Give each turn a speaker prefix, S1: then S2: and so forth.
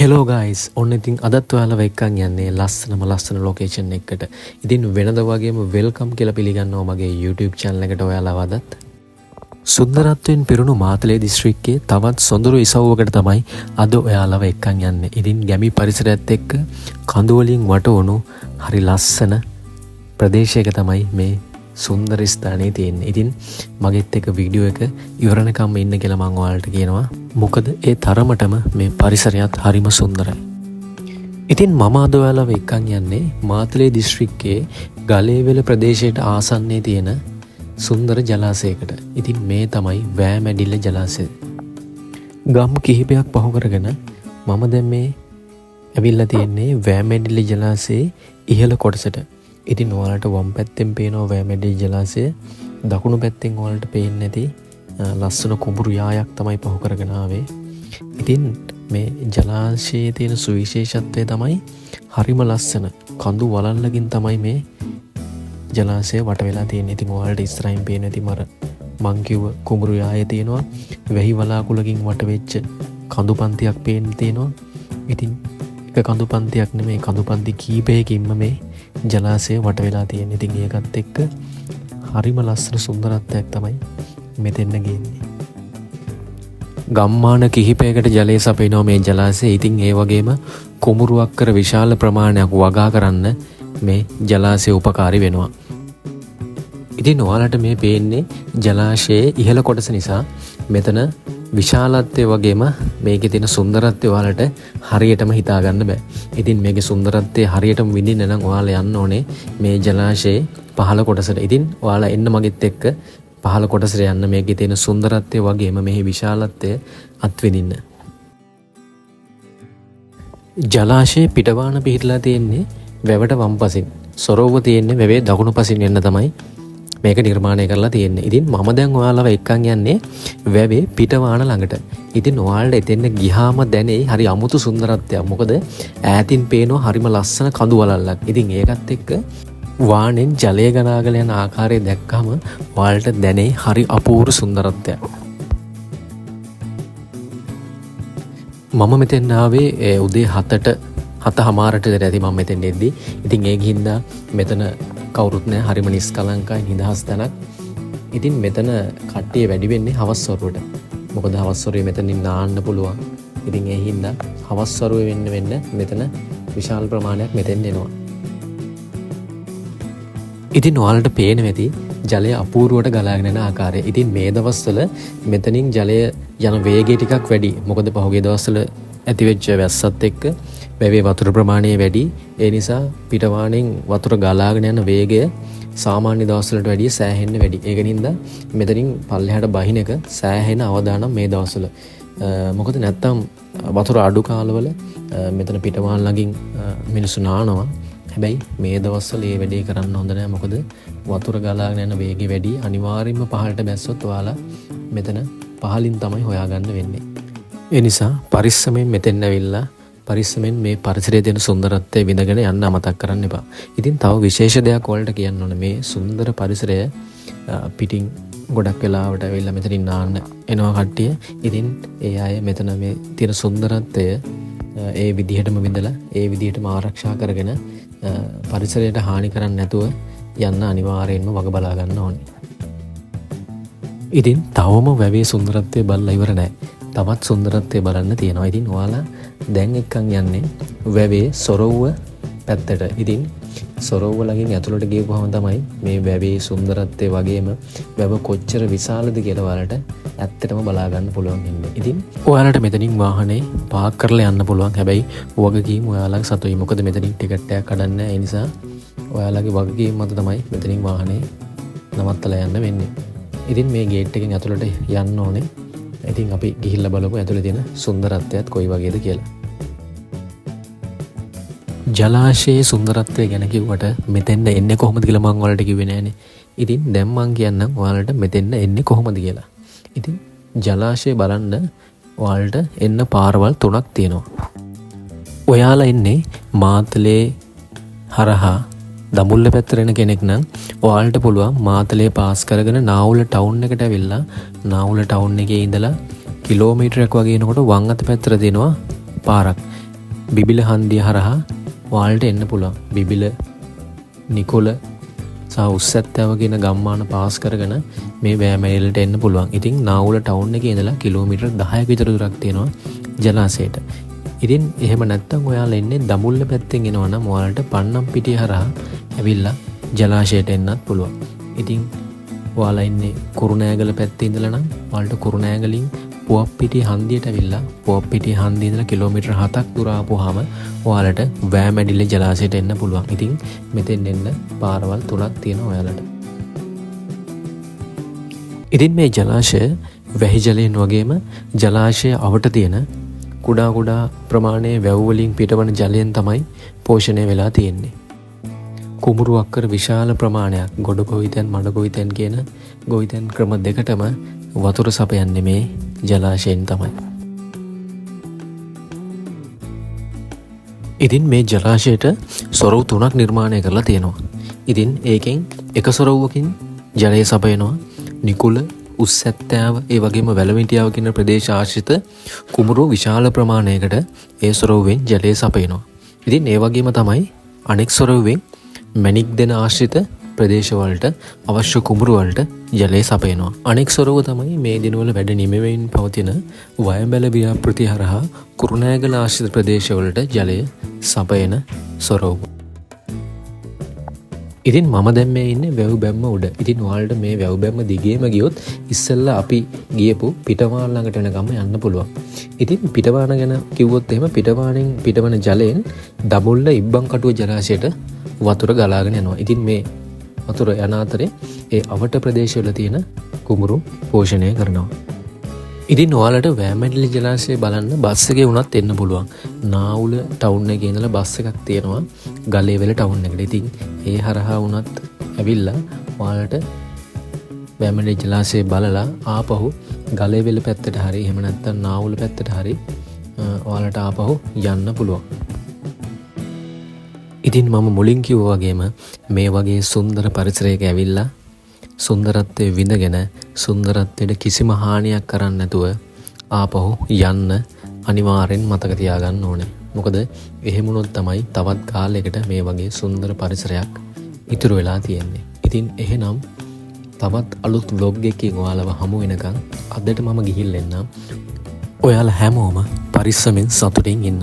S1: Hello guys ඔන්න ඉතින් අදත් ඔයාලා එක්කන් යන්නේ ලස්සන ලොකේෂන් එකකට. ඉතින් වෙනද වගේම වෙල්කම් කියලා පිළිගන්නවා මගේ YouTube channel එකට ඔයාලා වදත්. සුන්දරත්වයෙන් පිරුණු මාතලේ දිස්ත්‍රික්කයේ තවත් සොඳුරු ඉසව්වකට තමයි අද ඔයාලව එක්කන් යන්නේ. ඉතින් ගැමි පරිසරයත් එක්ක කඳු වලින් වටවුණු හරි ලස්සන ප්‍රදේශයක තමයි මේ සුන්දර ස්ථානයේ තියෙන්නේ. ඉතින් මගෙත් එක වීඩියෝ එක ඉවරනකම් ඉන්න කියලා මම ඔයාලට කියනවා. මොකද ඒ තරමටම මේ පරිසරයත් හරිම සුන්දරයි. ඉතින් මම අද ඔයාලව එක්කන් යන්නේ මාතලේ දිස්ත්‍රික්කයේ ගලේවෙල ප්‍රදේශයට ආසන්නයේ තියෙන සුන්දර ජලාශයකට. ඉතින් මේ තමයි වෑමැඩිල්ල ජලාශය. ගම් කිහිපයක් පහු කරගෙන මම දැන් මේ ඇවිල්ලා තියෙන්නේ වෑමැඩිල්ල ජලාශයේ ඉහළ කොටසට. ඉතින් ඔයාලට වම් පැත්තෙන් පේනවා වෑමැඩිල්ල ජලාශය. දකුණු පැත්තෙන් ඔයාලට පේන්නේ නැති ලස්සන කුඹුරු යායක් තමයි පහු කරගෙන ආවේ. ඉතින් මේ ජලාශයේ තියෙන සුවිශේෂත්වය තමයි හරිම ලස්සන කඳු වලල්ලකින් තමයි මේ ජලාශය වට වෙලා තියෙන්නේ. ඉතින් ඔයාලට ඉස්සරහින් පේන ඇති මං කිව්ව කුඹුරු යාය තියෙනවා. වැහි වලාකුළකින් වට වෙච්ච කඳු පන්තියක් පේන්න තියෙනවා. ඉතින් එක කඳු පන්තියක් නෙමෙයි කඳු පන්ති කීපයකින්ම මේ ජලාශය වට වෙලා තියෙන්නේ. ඉතින් ඒකත් එක්ක හරිම ලස්සන සුන්දරත්වයක් තමයි මෙතෙන්න ගේන්නේ. ගම්මාන කිහිපයකට ජලය සපයනවා මේ ජලාශය. ඉතින් ඒ වගේම කුඹුරුවක් කර විශාල ප්‍රමාණයක් වගා කරන්න මේ ජලාශය උපකාරී වෙනවා. ඉතින් ඔයාලට මේ පේන්නේ ජලාශයේ ඉහළ කොටස නිසා මෙතන විශාලත්වය වගේම මේකේ තියෙන සුන්දරත්වය ඔයාලට හරියටම හිතා ගන්න බෑ. ඉතින් මේකේ සුන්දරත්වය හරියටම විඳින්න නම් ඔයාලා යන්න ඕනේ මේ ජලාශයේ පහළ කොටසට. ඉතින් ඔයාලා එන්න මගෙත් එක්ක පහළ කොටසට යන්න මේකේ තියෙන සුන්දරත්වය වගේම මෙහි විශාලත්වය අත්විඳින්න. ජලාශයේ පිටවාන පිහිටලා තියෙන්නේ වැවට වම් පසින්. සොරවුව තියෙන්නේ වැවේ දකුණු පසින් එන්න තමයි මේක නිර්මාණය කරලා තියෙන්නේ. ඉතින් මම දැන් ඔයාලව එක්කන් යන්නේ වැවේ පිටවාන ළඟට. ඉතින් ඔයාලට එතෙන්න ගියාම දැනෙයි හරි අමුතු සුන්දරත්වයක්. මොකද ඈතින් පේනවා හරිම ලස්සන කඳු වලල්ලක්. ඉතින් ඒකත් එක්ක වානෙන් ජලය ගනාගෙන යන ආකාරය දැක්කම ඔයාලට දැනෙයි හරි අපූර්ව සුන්දරත්වයක්. මම මෙතෙන් ආවේ උදේ 7:00ට විතර ඇති මම මෙතෙන් එද්දි. ඉතින් ඒක හින්දා මෙතන කවුරුත් නැහැ. හරිම නිස්කලංකයි නිදහස් තැනක්. ඉතින් මෙතන කට්ටිය වැඩි වෙන්නේ හවස් වරුවට. මොකද හවස් වරුවේ මෙතනින් නාන්න පුළුවන්. ඉතින් ඒ හින්දා හවස් වරුවේ වෙන්න මෙතන විශාල ප්‍රමාණයක් මෙතෙන් එනවා. ඉතින් ඔයාලට පේනවා ඇති ජලය අපූර්වට ගලාගෙන යන ආකාරය. ඉතින් මේ දවස්වල මෙතනින් ජලය යන වේගය ටිකක් වැඩි. මොකද පහුගිය දවස්වල ඇතිවෙච්ච වැස්සත් එක්ක වැවේ වතුර ප්‍රමාණය වැඩි. ඒ නිසා පිටවානෙන් වතුර ගලාගෙන යන වේගය සාමාන්‍ය දවස්වලට වැඩිය සෑහෙන්න වැඩි. ඒක නින්දා මෙතනින් පල්ලෙහාට බහින එක සෑහෙන අවදානම් මේ දවස්වල. මොකද නැත්තම් වතුර අඩු කාලවල මෙතන පිටවාන් ළඟින් මිනිස්සු නානවා. හැබැයි මේ දවස්වල මේ වැඩේ කරන්න හොඳ නැහැ. මොකද වතුර ගලාගෙන යන වේගය වැඩි. අනිවාර්යයෙන්ම පහළට බැස්සොත් ඔයාලා මෙතන පහලින් තමයි හොයාගන්න වෙන්නේ. ඒ නිසා පරිස්සමෙන් මෙතෙන් ඇවිල්ලා පරිස්සමෙන් මේ පරිසරයේ තියෙන සුන්දරත්වය විඳගෙන යන්න අමතක කරන්න එපා. ඉතින් තව විශේෂ දෙයක් වලට කියන්න ඕනේ. මේ සුන්දර පරිසරය පිටින් ගොඩක් වෙලාවට ඇවිල්ලා මෙතනින් නාන්න එනවා කට්ටිය. ඉතින් ඒ අය මෙතන මේ තියෙන සුන්දරත්වය ඒ විදිහටම විඳලා ඒ විදිහටම ආරක්ෂා කරගෙන පරිසරයට හානි කරන්නේ නැතුව යන්න අනිවාර්යයෙන්ම වග බලා ගන්න ඕනේ. ඉතින් තවම වැවේ සුන්දරත්වය බලලා ඉවර නැහැ. තවත් සුන්දරත්වය බලන්න තියෙනවා. ඉතින් ඔයාලා දැන් එක්කන් යන්නේ වැවේ සොරවුව පැත්තට. ඉතින් සොරවුව ළඟින් ඇතුළට ගියපුවම තමයි මේ වැවේ සුන්දරත්වය වගේම වැව කොච්චර විශාලද කියලා ඔයාලට ඇත්තටම බලා ගන්න පුළුවන් ඉන්නේ. ඉතින් ඔයාලට මෙතනින් වාහනේ පාක් කරලා යන්න පුළුවන්. හැබැයි වගකීම් ඔයාලගේ සතුයි. මොකද මෙතනින් ටිකට් එකක් කඩන්න නැහැ. ඒ නිසා ඔයාලගේ වගකීම් මත තමයි මෙතනින් වාහනේ නවත්තලා යන්න වෙන්නේ. ඉතින් මේ ගේට් එකෙන් ඇතුළට යන්න ඕනේ. ඉතින් අපි ගිහිල්ලා බලමු ඇතුලේ තියෙන සුන්දරත්වයත් කොයි වගේද කියලා. ජලාශයේ සුන්දරත්වය ගැන කිව්වට මෙතෙන්ද එන්නේ කොහොමද කියලා මම ඔයාලට කිව්වේ නෑනේ. ඉතින් දැන් මම කියන්නම් ඔයාලට මෙතෙන්ද එන්නේ කොහොමද කියලා. ඉතින් ජලාශය බලන්න ඔයාලට එන්න පාරවල් 3ක් තියෙනවා. ඔයාලා එන්නේ මාතලේ හරහා දඹුල්ල පැත්තට එන කෙනෙක් නම් ඔයාලට පුළුවන් මාතලේ පාස් කරගෙන නාවුල ටවුන් එකට ඇවිල්ලා නාවුල ටවුන් එකේ ඉඳලා කිලෝමීටරයක් වගේ එනකොට වම් අත පැත්තට දෙනවා පාරක්. බිබිල හන්දිය හරහා ඔයාලට එන්න පුළුවන්. බිබිල නිකොල සහ උස්සැත්තෑව කියන ගම්මාන පාස් කරගෙන මේ වෑමැල්ලට එන්න පුළුවන්. ඉතින් නාවුල ටවුන් එකේ ඉඳලා කිලෝමීටර් 10ක විතර දුරක් තියෙනවා ජලාශයට. ඉතින් එහෙම නැත්තම් ඔයාලා එන්නේ දඹුල්ල පැත්තෙන් එනවා නම් ඔයාලට පන්නම්පිටිය හරහා ඇවිල්ලා ජලාශයට එන්නත් පුළුවන්. ඉතින් ඔයාලා ඉන්නේ කුරුණෑගල පැත්තේ ඉඳලා නම් ඔයාලට කුරුණෑගලින් පුවප්පිටිය හන්දියට ඇවිල්ලා පුවප්පිටිය හන්දිය ඉඳලා කිලෝමීටර් 7ක් දුර ආපුවාම ඔයාලට වෑමැඩිල්ල ජලාශයට එන්න පුළුවන්. ඉතින් මෙතෙන් එන්න පාරවල් 3ක් තියෙනවා ඔයාලට. ඉතින් මේ ජලාශය වැහි ජලයෙන් වගේම ජලාශය අවට තියෙන කුඩා ප්‍රමාණයේ වැව් වලින් පිටවන ජලයෙන් තමයි පෝෂණය වෙලා තියෙන්නේ. කුඹුරු අක්කර විශාල ප්‍රමාණයක් ගොඩ ගොවිතැන් මඩ ගොවිතැන් කියන ගොවිතැන් ක්‍රම දෙකටම වතුර සපයන්නේ මේ ජලාශයෙන් තමයි. ඉතින් මේ ජලාශයට සොරව් 3ක් නිර්මාණය කරලා තියෙනවා. ඉතින් ඒකෙන් එක සොරව්වකින් ජලය සපයනවා නිකුල උස්සැත්තෑව ඒ වගේම වැලමිටියාව කියන ප්‍රදේශ ආශ්‍රිත කුඹුරු විශාල ප්‍රමාණයකට ඒ සොරව්වෙන් ජලය සපයනවා. ඉතින් ඒ වගේම තමයි අනෙක් සොරව්වෙන් මැණික් දෙන ආශ්‍රිත ප්‍රදේශවලට අවශ්‍ය කුඹුරු වලට ජලය සපයනවා. අනෙක් සොරව තමයි මේ දිනවල වැඩ නිමෙමින් පවතින වයඹැල ව්‍යාපෘති හරහා කුරුණෑගල ආශ්‍රිත ප්‍රදේශවලට ජලය සපයන සොරව. ඉතින් මම දැන් මේ ඉන්නේ වැව් බැම්ම උඩ. ඉතින් ඔයාලට මේ වැව් බැම්ම දිගේම ගියොත් ඉස්සෙල්ලා අපි ගියපු පිටවාන ළඟට වෙනකම් යන්න පුළුවන්. ඉතින් පිටවාන ගැන කිව්වොත් එහෙම පිටවානෙන් පිටවන ජලයෙන් දඹුල්ල ඉබ්බන් කටුව ජලාශයට වතුර ගලාගෙන යනවා. ඉතින් මේ වතුර යන අතරේ ඒ අවට ප්‍රදේශවල තියෙන කුඹුරු පෝෂණය කරනවා. ඉතින් ඔයාලට වෑමැඩිලි ජලාශය බලන්න බස් එකේ වුණත් එන්න පුළුවන්. නාවුල ටවුන් එකේ ඉඳලා බස් එකක් තියෙනවා ගලේවැල ටවුන් එකට. ඉතින් ඒ හරහා වුණත් ඇවිල්ලා ඔයාලට වෑමැඩිලි ජලාශය බලලා ආපහු ගලේවැල පැත්තට හරි එහෙම නැත්නම් නාවුල පැත්තට හරි ඔයාලට ආපහු යන්න පුළුවන්. ඉතින් මම මුලින් කිව්වා වගේම මේ වගේ සුන්දර පරිසරයක ඇවිල්ලා සුන්දරත්වයේ විඳගෙන සුන්දරත්වයට කිසිම හානියක් කරන්නේ නැතුව ආපහු යන්න අනිවාර්යෙන් මතක තියාගන්න ඕනේ. මොකද එහෙම වුණොත් තමයි තවත් කාලයකට මේ වගේ සුන්දර පරිසරයක් ඉතුරු වෙලා තියෙන්නේ. ඉතින් එහෙනම් තවත් අලුත් vlog එකකින් ඔයාලව හමු වෙනකන් අදට මම ගිහිල්ලා එන්නම්. ඔයාලා හැමෝම පරිස්සමෙන් සතුටින් ඉන්න.